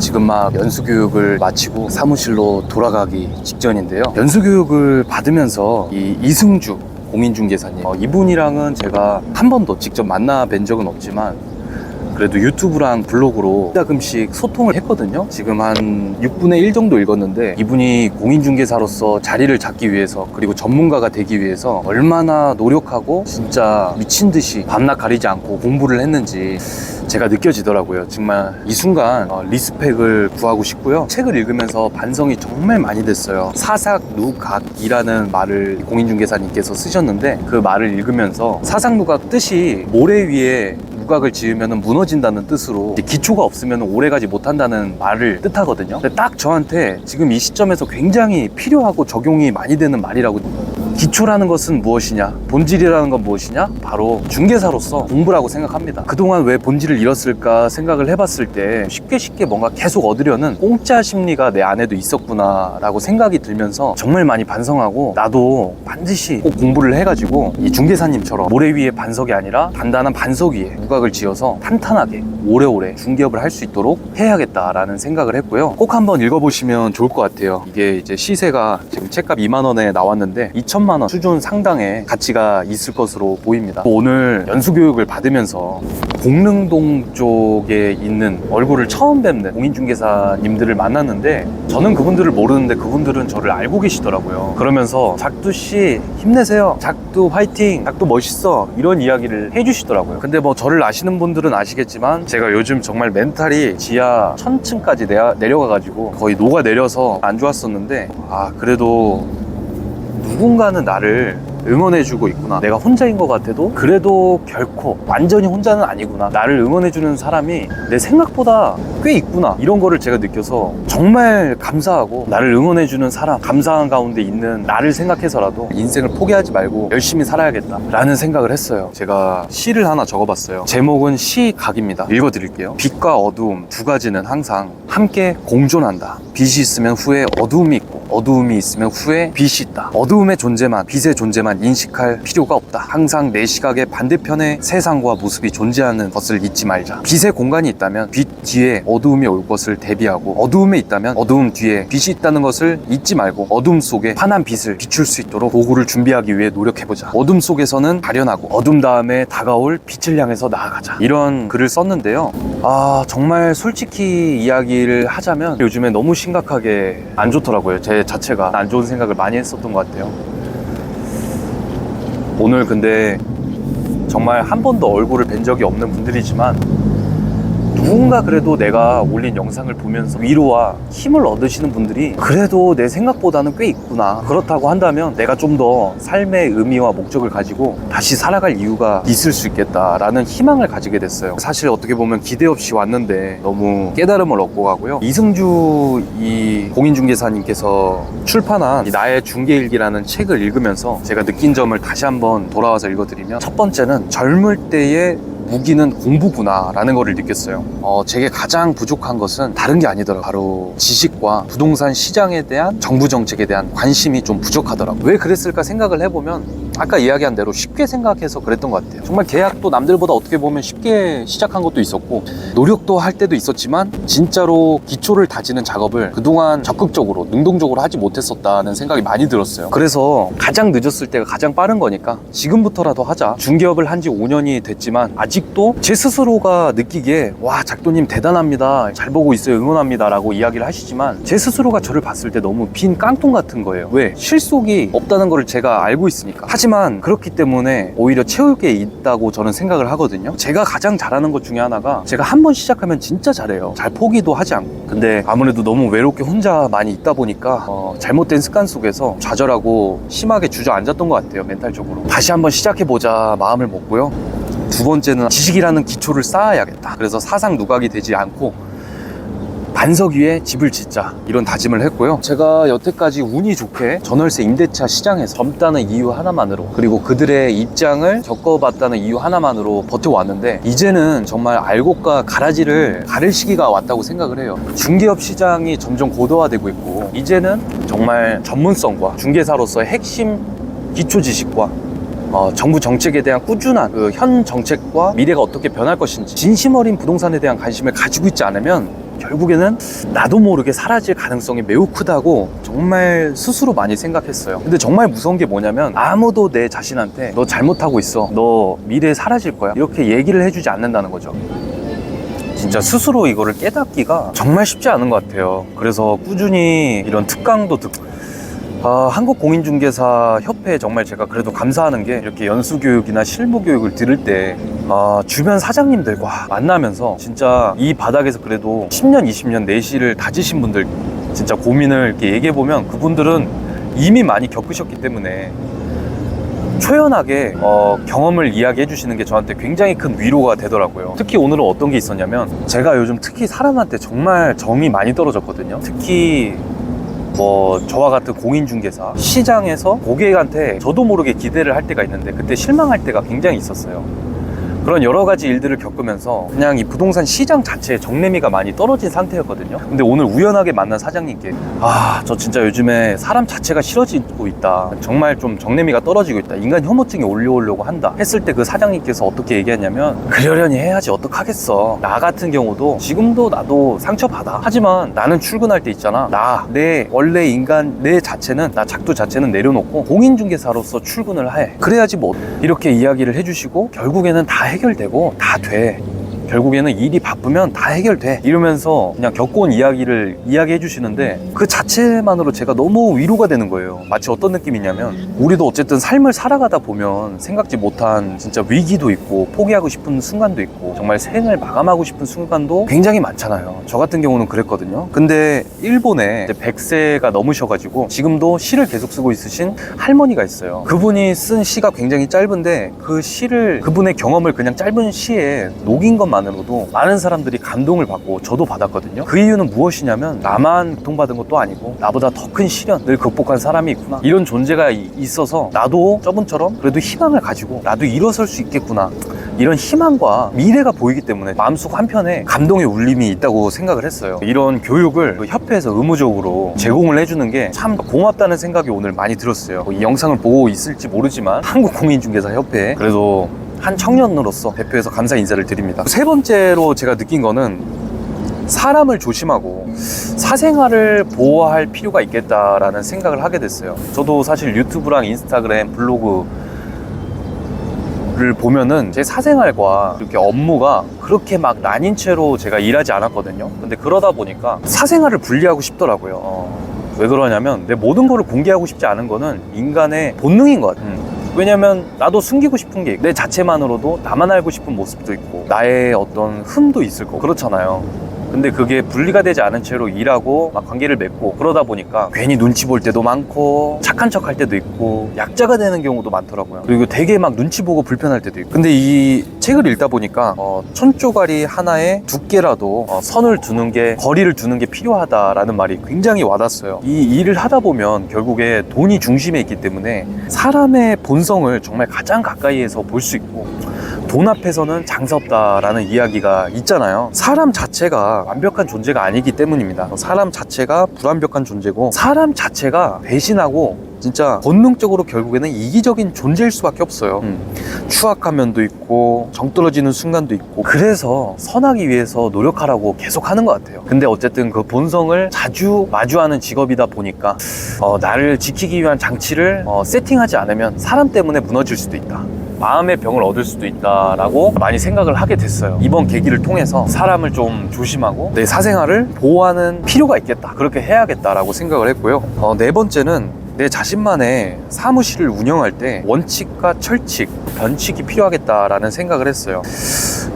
지금 막 연수교육을 마치고 사무실로 돌아가기 직전인데요. 연수교육을 받으면서 이 이승주 공인중개사님, 이분이랑은 제가 한 번도 직접 만나 뵌 적은 없지만 그래도 유튜브랑 블로그로 가끔씩 소통을 했거든요. 지금 한 6분의 1 정도 읽었는데 이분이 공인중개사로서 자리를 잡기 위해서, 그리고 전문가가 되기 위해서 얼마나 노력하고 진짜 미친 듯이 밤낮 가리지 않고 공부를 했는지 제가 느껴지더라고요. 정말 이 순간 리스펙을 구하고 싶고요. 책을 읽으면서 반성이 정말 많이 됐어요. 사삭누각이라는 말을 공인중개사님께서 쓰셨는데, 그 말을 읽으면서 사삭누각 뜻이 모래 위에 누각을 지으면 무너진다는 뜻으로, 기초가 없으면 오래가지 못한다는 말을 뜻하거든요. 근데 딱 저한테 지금 이 시점에서 굉장히 필요하고 적용이 많이 되는 말이라고. 기초라는 것은 무엇이냐, 본질이라는 건 무엇이냐, 바로 중개사로서 공부라고 생각합니다. 그동안 왜 본질을 잃었을까 생각을 해봤을 때 쉽게 뭔가 계속 얻으려는 공짜 심리가 내 안에도 있었구나 라고 생각이 들면서 정말 많이 반성하고, 나도 반드시 꼭 공부를 해가지고 이 중개사님처럼 모래 위에 반석이 아니라 단단한 반석 위에 누각을 지어서 탄탄하게 오래오래 중개업을 할 수 있도록 해야겠다라는 생각을 했고요. 꼭 한번 읽어보시면 좋을 것 같아요. 이게 이제 시세가 지금 책값 2만 원에 나왔는데 2천만 원 수준 상당의 가치가 있을 것으로 보입니다. 오늘 연수교육을 받으면서 공릉동 쪽에 있는, 얼굴을 처음 뵙는 공인중개사님들을 만났는데, 저는 그분들을 모르는데 그분들은 저를 알고 계시더라고요. 그러면서 작두씨 힘내세요, 작두 화이팅, 작두 멋있어, 이런 이야기를 해주시더라고요. 근데 뭐 저를 아시는 분들은 아시겠지만 제가 요즘 정말 멘탈이 지하 1000층까지 내려가가지고 거의 녹아내려서 안 좋았었는데, 그래도 누군가는 나를 응원해주고 있구나, 내가 혼자인 것 같아도 그래도 결코 완전히 혼자는 아니구나, 나를 응원해주는 사람이 내 생각보다 꽤 있구나, 이런 거를 제가 느껴서 정말 감사하고, 나를 응원해주는 사람, 감사한 가운데 있는 나를 생각해서라도 인생을 포기하지 말고 열심히 살아야겠다 라는 생각을 했어요. 제가 시를 하나 적어봤어요. 제목은 시각입니다. 읽어드릴게요. 빛과 어두움 두 가지는 항상 함께 공존한다. 빛이 있으면 후에 어두움이 있고, 어두움이 있으면 후에 빛이 있다. 어두움의 존재만, 빛의 존재만 인식할 필요가 없다. 항상 내 시각의 반대편에 세상과 모습이 존재하는 것을 잊지 말자. 빛의 공간이 있다면 빛 뒤에 어두움이 올 것을 대비하고, 어두움에 있다면 어두움 뒤에 빛이 있다는 것을 잊지 말고, 어둠 속에 환한 빛을 비출 수 있도록 도구를 준비하기 위해 노력해보자. 어둠 속에서는 가련하고 어둠 다음에 다가올 빛을 향해서 나아가자. 이런 글을 썼는데요. 정말 솔직히 이야기를 하자면 요즘에 너무 심각하게 안 좋더라고요. 제 자체가 안 좋은 생각을 많이 했었던 것 같아요. 오늘 근데 정말 한 번도 얼굴을 뵌 적이 없는 분들이지만, 누군가 그래도 내가 올린 영상을 보면서 위로와 힘을 얻으시는 분들이 그래도 내 생각보다는 꽤 있구나, 그렇다고 한다면 내가 좀 더 삶의 의미와 목적을 가지고 다시 살아갈 이유가 있을 수 있겠다라는 희망을 가지게 됐어요. 사실 어떻게 보면 기대 없이 왔는데 너무 깨달음을 얻고 가고요. 이승주 이 공인중개사님께서 출판한 이 나의 중개일기라는 책을 읽으면서 제가 느낀 점을 다시 한번 돌아와서 읽어드리면, 첫 번째는 젊을 때의 무기는 공부구나 라는 거를 느꼈어요. 제게 가장 부족한 것은 다른 게 아니더라고요. 바로 지식과 부동산 시장에 대한, 정부 정책에 대한 관심이 좀 부족하더라고요. 왜 그랬을까 생각을 해보면, 아까 이야기한 대로 쉽게 생각해서 그랬던 것 같아요. 정말 계약도 남들보다 어떻게 보면 쉽게 시작한 것도 있었고, 노력도 할 때도 있었지만 진짜로 기초를 다지는 작업을 그동안 적극적으로, 능동적으로 하지 못했었다는 생각이 많이 들었어요. 그래서 가장 늦었을 때가 가장 빠른 거니까 지금부터라도 하자. 중개업을 한 지 5년이 됐지만 아직도 제 스스로가 느끼기에, 와, 작두님 대단합니다, 잘 보고 있어요, 응원합니다 라고 이야기를 하시지만, 제 스스로가 저를 봤을 때 너무 빈 깡통 같은 거예요. 왜? 실속이 없다는 걸 제가 알고 있으니까. 하지만 그렇기 때문에 오히려 채울 게 있다고 저는 생각을 하거든요. 제가 가장 잘하는 것 중에 하나가, 제가 한번 시작하면 진짜 잘해요. 잘 포기도 하지 않고. 근데 아무래도 너무 외롭게 혼자 많이 있다 보니까 잘못된 습관 속에서 좌절하고 심하게 주저앉았던 것 같아요. 멘탈적으로. 다시 한번 시작해보자 마음을 먹고요. 두 번째는 지식이라는 기초를 쌓아야겠다. 그래서 사상누각이 되지 않고 반석 위에 집을 짓자, 이런 다짐을 했고요. 제가 여태까지 운이 좋게 전월세 임대차 시장에서 젊다는 이유 하나만으로, 그리고 그들의 입장을 겪어봤다는 이유 하나만으로 버텨왔는데, 이제는 정말 알곡과 가라지를 가를 시기가 왔다고 생각을 해요. 중개업 시장이 점점 고도화되고 있고, 이제는 정말 전문성과 중개사로서의 핵심 기초 지식과 정부 정책에 대한 꾸준한 그 현 정책과 미래가 어떻게 변할 것인지, 진심 어린 부동산에 대한 관심을 가지고 있지 않으면 결국에는 나도 모르게 사라질 가능성이 매우 크다고 정말 스스로 많이 생각했어요. 근데 정말 무서운 게 뭐냐면 아무도 내 자신한테 너 잘못하고 있어, 너 미래에 사라질 거야, 이렇게 얘기를 해주지 않는다는 거죠. 진짜 스스로 이거를 깨닫기가 정말 쉽지 않은 것 같아요. 그래서 꾸준히 이런 특강도 듣고, 한국공인중개사 협회에 정말 제가 그래도 감사하는 게, 이렇게 연수교육이나 실무교육을 들을 때 주변 사장님들과 만나면서 진짜 이 바닥에서 그래도 10년, 20년 내실을 다지신 분들 진짜 고민을 이렇게 얘기해보면 그분들은 이미 많이 겪으셨기 때문에 초연하게 경험을 이야기해 주시는 게 저한테 굉장히 큰 위로가 되더라고요. 특히 오늘은 어떤 게 있었냐면, 제가 요즘 특히 사람한테 정말 정이 많이 떨어졌거든요. 특히 저와 같은 공인중개사, 시장에서 고객한테 저도 모르게 기대를 할 때가 있는데 그때 실망할 때가 굉장히 있었어요. 그런 여러 가지 일들을 겪으면서 그냥 이 부동산 시장 자체에 정내미가 많이 떨어진 상태였거든요. 근데 오늘 우연하게 만난 사장님께 저 진짜 요즘에 사람 자체가 싫어지고 있다, 정말 좀 정내미가 떨어지고 있다, 인간 혐오증이 올려오려고 한다 했을 때 그 사장님께서 어떻게 얘기했냐면, 그러려니 해야지 어떡하겠어, 나 같은 경우도 지금도 나도 상처받아, 하지만 나는 출근할 때 있잖아, 내 원래 인간 내 자체는, 나 작두 자체는 내려놓고 공인중개사로서 출근을 해, 그래야지 뭐, 이렇게 이야기를 해주시고, 결국에는 다 해결되고 다 돼, 결국에는 일이 바쁘면 다 해결돼, 이러면서 그냥 겪어온 이야기를 이야기해 주시는데 그 자체만으로 제가 너무 위로가 되는 거예요. 마치 어떤 느낌이냐면, 우리도 어쨌든 삶을 살아가다 보면 생각지 못한 진짜 위기도 있고 포기하고 싶은 순간도 있고 정말 생을 마감하고 싶은 순간도 굉장히 많잖아요. 저 같은 경우는 그랬거든요. 근데 일본에 이제 100세가 넘으셔가지고 지금도 시를 계속 쓰고 있으신 할머니가 있어요. 그분이 쓴 시가 굉장히 짧은데 그 시를, 그분의 경험을 그냥 짧은 시에 녹인 것만으로도 많은 사람들이 감동을 받고 저도 받았거든요. 그 이유는 무엇이냐면, 나만 고통받은 것도 아니고 나보다 더 큰 시련을 극복한 사람이 있구나, 이런 존재가 있어서 나도 저분처럼 그래도 희망을 가지고 나도 일어설 수 있겠구나, 이런 희망과 미래가 보이기 때문에 마음속 한편에 감동의 울림이 있다고 생각을 했어요. 이런 교육을 그 협회에서 의무적으로 제공을 해주는 게 참 고맙다는 생각이 오늘 많이 들었어요. 이 영상을 보고 있을지 모르지만 한국공인중개사 협회 그래도 한 청년으로서 대표해서 감사 인사를 드립니다. 세 번째로 제가 느낀 거는, 사람을 조심하고 사생활을 보호할 필요가 있겠다라는 생각을 하게 됐어요. 저도 사실 유튜브랑 인스타그램, 블로그를 보면은 제 사생활과 이렇게 업무가 그렇게 막 나뉜 채로 제가 일하지 않았거든요. 근데 그러다 보니까 사생활을 분리하고 싶더라고요. 왜 그러냐면, 내 모든 거를 공개하고 싶지 않은 거는 인간의 본능인 것 같아요. 왜냐면 나도 숨기고 싶은 게, 내 자체만으로도 나만 알고 싶은 모습도 있고 나의 어떤 흠도 있을 거고 그렇잖아요. 근데 그게 분리가 되지 않은 채로 일하고 막 관계를 맺고 그러다 보니까 괜히 눈치 볼 때도 많고 착한 척 할 때도 있고 약자가 되는 경우도 많더라고요. 그리고 되게 막 눈치 보고 불편할 때도 있고. 근데 이 책을 읽다 보니까 촌조가리 하나에 두께라도 선을 두는 게, 거리를 두는 게 필요하다라는 말이 굉장히 와닿았어요. 이 일을 하다 보면 결국에 돈이 중심에 있기 때문에 사람의 본성을 정말 가장 가까이에서 볼 수 있고, 돈 앞에서는 장사 없다라는 이야기가 있잖아요. 사람 자체가 완벽한 존재가 아니기 때문입니다. 사람 자체가 불완벽한 존재고, 사람 자체가 배신하고 진짜 본능적으로 결국에는 이기적인 존재일 수밖에 없어요. 추악한 면도 있고 정 떨어지는 순간도 있고, 그래서 선하기 위해서 노력하라고 계속 하는 것 같아요. 근데 어쨌든 그 본성을 자주 마주하는 직업이다 보니까 나를 지키기 위한 장치를 세팅하지 않으면 사람 때문에 무너질 수도 있다, 마음의 병을 얻을 수도 있다라고 많이 생각을 하게 됐어요. 이번 계기를 통해서 사람을 좀 조심하고 내 사생활을 보호하는 필요가 있겠다, 그렇게 해야겠다라고 생각을 했고요. 네 번째는, 내 자신만의 사무실을 운영할 때 원칙과 철칙, 변칙이 필요하겠다라는 생각을 했어요.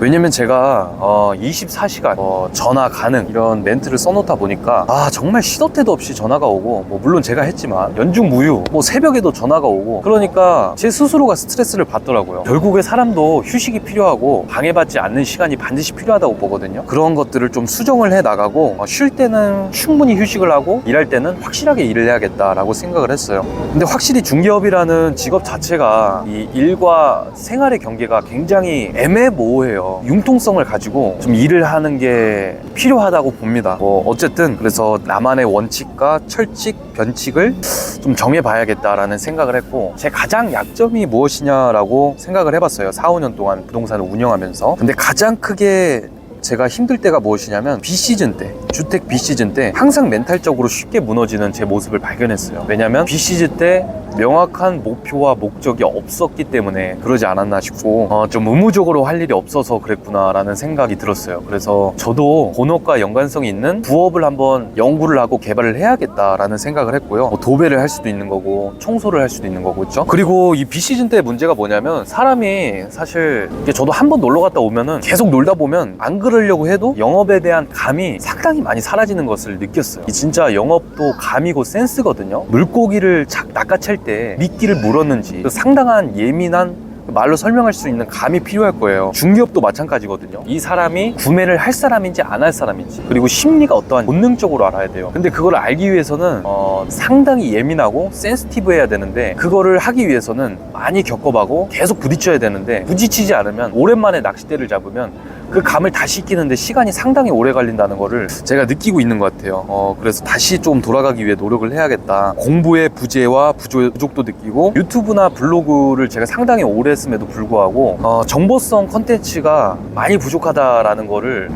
왜냐면 제가 24시간 전화 가능 이런 멘트를 써놓다 보니까 정말 시도 때도 없이 전화가 오고, 물론 제가 했지만 연중무휴 새벽에도 전화가 오고, 그러니까 제 스스로가 스트레스를 받더라고요. 결국에 사람도 휴식이 필요하고 방해받지 않는 시간이 반드시 필요하다고 보거든요. 그런 것들을 좀 수정을 해 나가고, 쉴 때는 충분히 휴식을 하고 일할 때는 확실하게 일을 해야겠다라고 생각을 했어요. 근데 확실히 중개업이라는 직업 자체가 이 일과 생활의 경계가 굉장히 애매모호해요. 융통성을 가지고 좀 일을 하는 게 필요하다고 봅니다. 어쨌든 그래서 나만의 원칙과 철칙, 변칙을 좀 정해봐야겠다라는 생각을 했고, 제 가장 약점이 무엇이냐라고 생각을 해봤어요. 4, 5년 동안 부동산을 운영하면서. 근데 가장 크게 제가 힘들 때가 무엇이냐면 비시즌 때, 주택 비시즌 때 항상 멘탈적으로 쉽게 무너지는 제 모습을 발견했어요. 왜냐면 비시즌 때 명확한 목표와 목적이 없었기 때문에 그러지 않았나 싶고 좀 의무적으로 할 일이 없어서 그랬구나 라는 생각이 들었어요. 그래서 저도 본업과 연관성이 있는 부업을 한번 연구를 하고 개발을 해야겠다라는 생각을 했고요. 뭐 도배를 할 수도 있는 거고 청소를 할 수도 있는 거고 그렇죠? 그리고 이 비시즌 때 문제가 뭐냐면 사람이 사실 저도 한번 놀러 갔다 오면은 계속 놀다 보면 안 그러려고 해도 영업에 대한 감이 상당히 많이 사라지는 것을 느꼈어요. 이 진짜 영업도 감이고 센스거든요. 물고기를 착 낚아챌 때 미끼를 물었는지 그 상당한 예민한 말로 설명할 수 있는 감이 필요할 거예요. 중개업도 마찬가지거든요. 이 사람이 구매를 할 사람인지 안 할 사람인지, 그리고 심리가 어떠한 본능적으로 알아야 돼요. 근데 그걸 알기 위해서는 상당히 예민하고 센시티브해야 되는데, 그거를 하기 위해서는 많이 겪어보고 계속 부딪혀야 되는데, 부딪히지 않으면 오랜만에 낚싯대를 잡으면 그 감을 다시 익히는데 시간이 상당히 오래 걸린다는 거를 제가 느끼고 있는 것 같아요. 그래서 다시 좀 돌아가기 위해 노력을 해야겠다. 공부의 부재와 부족도 느끼고, 유튜브나 블로그를 제가 상당히 오래 했음에도 불구하고 정보성 컨텐츠가 많이 부족하다라는 거를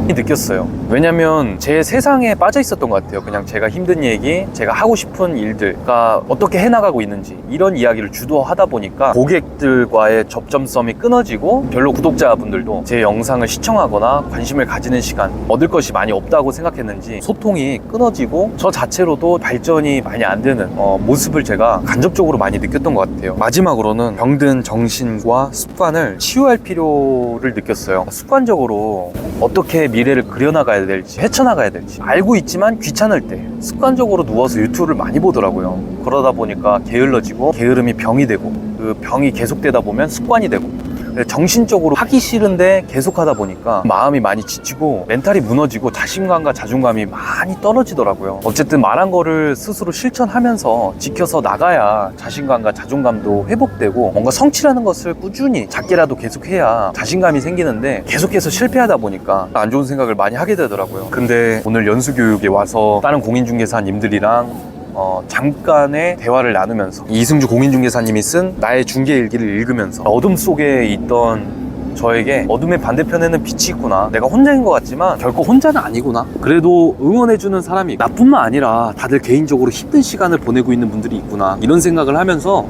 느꼈어요. 왜냐면 제 세상에 빠져 있었던 것 같아요. 그냥 제가 힘든 얘기, 제가 하고 싶은 일들가 어떻게 해나가고 있는지 이런 이야기를 주도하다 보니까 고객들과의 접점성이 끊어지고, 별로 구독자분들도 제 영상을 시청하거나 관심을 가지는 시간, 얻을 것이 많이 없다고 생각했는지 소통이 끊어지고 저 자체로도 발전이 많이 안 되는 모습을 제가 간접적으로 많이 느꼈던 것 같아요. 마지막으로는 병든 정신과 습관을 치유할 필요를 느꼈어요. 습관적으로 어떻게 미래를 그려나가야 될지, 헤쳐나가야 될지 알고 있지만 귀찮을 때 습관적으로 누워서 유튜브를 많이 보더라고요. 그러다 보니까 게을러지고, 게으름이 병이 되고, 그 병이 계속되다 보면 습관이 되고, 정신적으로 하기 싫은데 계속 하다 보니까 마음이 많이 지치고 멘탈이 무너지고 자신감과 자존감이 많이 떨어지더라고요. 어쨌든 말한 거를 스스로 실천하면서 지켜서 나가야 자신감과 자존감도 회복되고, 뭔가 성취라는 것을 꾸준히 작게라도 계속해야 자신감이 생기는데, 계속해서 실패하다 보니까 안 좋은 생각을 많이 하게 되더라고요. 근데 오늘 연수교육에 와서 다른 공인중개사님들이랑 잠깐의 대화를 나누면서 이승주 공인중개사님이 쓴 나의 중개일기를 읽으면서 어둠 속에 있던 저에게 어둠의 반대편에는 빛이 있구나, 내가 혼자인 것 같지만 결코 혼자는 아니구나, 그래도 응원해주는 사람이 있고, 나뿐만 아니라 다들 개인적으로 힘든 시간을 보내고 있는 분들이 있구나, 이런 생각을 하면서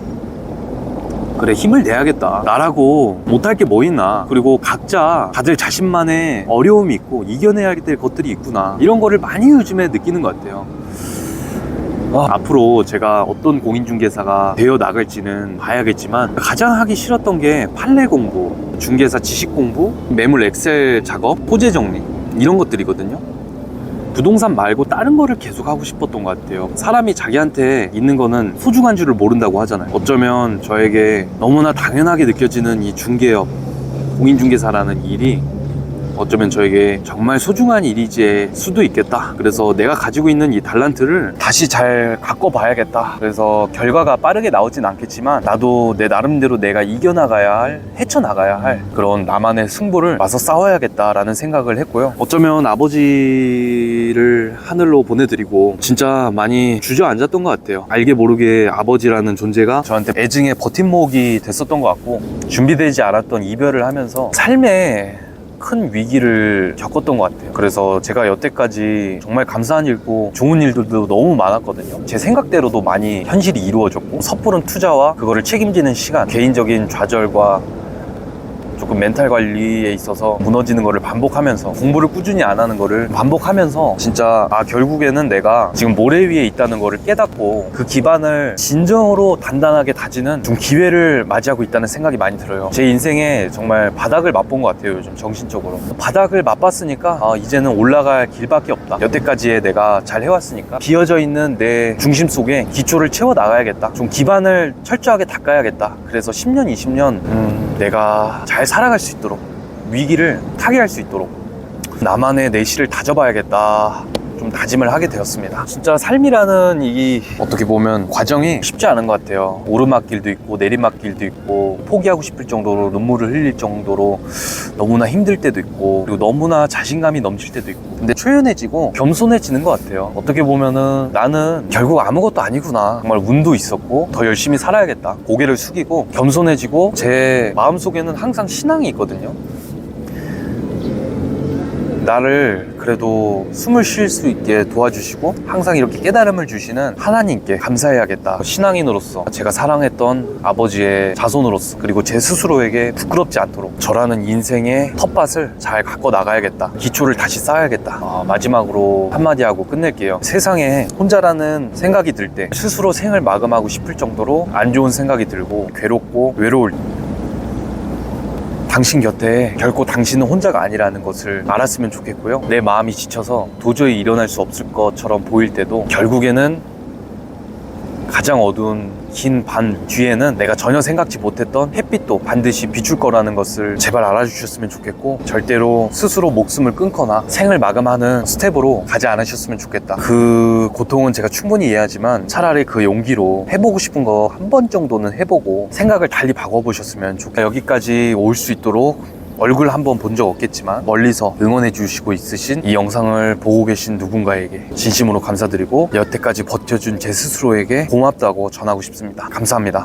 그래, 힘을 내야겠다, 나라고 못할 게 뭐 있나, 그리고 각자 다들 자신만의 어려움이 있고 이겨내야 될 것들이 있구나, 이런 거를 많이 요즘에 느끼는 것 같아요. 앞으로 제가 어떤 공인중개사가 되어 나갈지는 봐야겠지만, 가장 하기 싫었던 게 판례 공부, 중개사 지식 공부, 매물 엑셀 작업, 호재 정리, 이런 것들이거든요. 부동산 말고 다른 거를 계속 하고 싶었던 것 같아요. 사람이 자기한테 있는 거는 소중한 줄을 모른다고 하잖아요. 어쩌면 저에게 너무나 당연하게 느껴지는 이 중개업, 공인중개사라는 일이 어쩌면 저에게 정말 소중한 일이지 수도 있겠다. 그래서 내가 가지고 있는 이 달란트를 다시 잘 갖고 봐야겠다. 그래서 결과가 빠르게 나오진 않겠지만, 나도 내 나름대로 내가 이겨나가야 할, 헤쳐나가야 할 그런 나만의 승부를 와서 싸워야겠다라는 생각을 했고요. 어쩌면 아버지를 하늘로 보내드리고 진짜 많이 주저앉았던 것 같아요. 알게 모르게 아버지라는 존재가 저한테 애증의 버팀목이 됐었던 것 같고, 준비되지 않았던 이별을 하면서 삶에 큰 위기를 겪었던 것 같아요. 그래서 제가 여태까지 정말 감사한 일고 좋은 일들도 너무 많았거든요. 제 생각대로도 많이 현실이 이루어졌고, 섣부른 투자와 그거를 책임지는 시간, 개인적인 좌절과 조금 멘탈 관리에 있어서 무너지는 거를 반복하면서, 공부를 꾸준히 안 하는 거를 반복하면서 진짜 결국에는 내가 지금 모래 위에 있다는 거를 깨닫고 그 기반을 진정으로 단단하게 다지는 좀 기회를 맞이하고 있다는 생각이 많이 들어요. 제 인생에 정말 바닥을 맛본 것 같아요. 요즘 정신적으로 바닥을 맛봤으니까 이제는 올라갈 길밖에 없다. 여태까지의 내가 잘 해왔으니까 비어져 있는 내 중심 속에 기초를 채워 나가야겠다. 좀 기반을 철저하게 닦아야겠다. 그래서 10년 20년 내가 잘 살아갈 수 있도록, 위기를 타개할 수 있도록 나만의 내실을 다져봐야겠다, 좀 다짐을 하게 되었습니다. 진짜 삶이라는 이 어떻게 보면 과정이 쉽지 않은 것 같아요. 오르막길도 있고 내리막길도 있고, 포기하고 싶을 정도로 눈물을 흘릴 정도로 너무나 힘들 때도 있고, 그리고 너무나 자신감이 넘칠 때도 있고, 근데 초연해지고 겸손해지는 것 같아요. 어떻게 보면은 나는 결국 아무것도 아니구나, 정말 운도 있었고 더 열심히 살아야겠다, 고개를 숙이고 겸손해지고, 제 마음속에는 항상 신앙이 있거든요. 나를 그래도 숨을 쉴 수 있게 도와주시고 항상 이렇게 깨달음을 주시는 하나님께 감사해야겠다. 신앙인으로서, 제가 사랑했던 아버지의 자손으로서, 그리고 제 스스로에게 부끄럽지 않도록 저라는 인생의 텃밭을 잘 가꿔 나가야겠다. 기초를 다시 쌓아야겠다. 마지막으로 한마디 하고 끝낼게요. 세상에 혼자라는 생각이 들 때 스스로 생을 마감하고 싶을 정도로 안 좋은 생각이 들고 괴롭고 외로울 때 당신 곁에 결코 당신은 혼자가 아니라는 것을 알았으면 좋겠고요. 내 마음이 지쳐서 도저히 일어날 수 없을 것처럼 보일 때도 결국에는 가장 어두운 긴 밤 뒤에는 내가 전혀 생각지 못했던 햇빛도 반드시 비출 거라는 것을 제발 알아주셨으면 좋겠고, 절대로 스스로 목숨을 끊거나 생을 마감하는 스텝으로 가지 않으셨으면 좋겠다. 그 고통은 제가 충분히 이해하지만 차라리 그 용기로 해보고 싶은 거 한 번 정도는 해보고 생각을 달리 바꿔보셨으면 좋겠다. 여기까지 올 수 있도록 얼굴 한번 본 적 없겠지만 멀리서 응원해 주시고 있으신 이 영상을 보고 계신 누군가에게 진심으로 감사드리고 여태까지 버텨준 제 스스로에게 고맙다고 전하고 싶습니다. 감사합니다.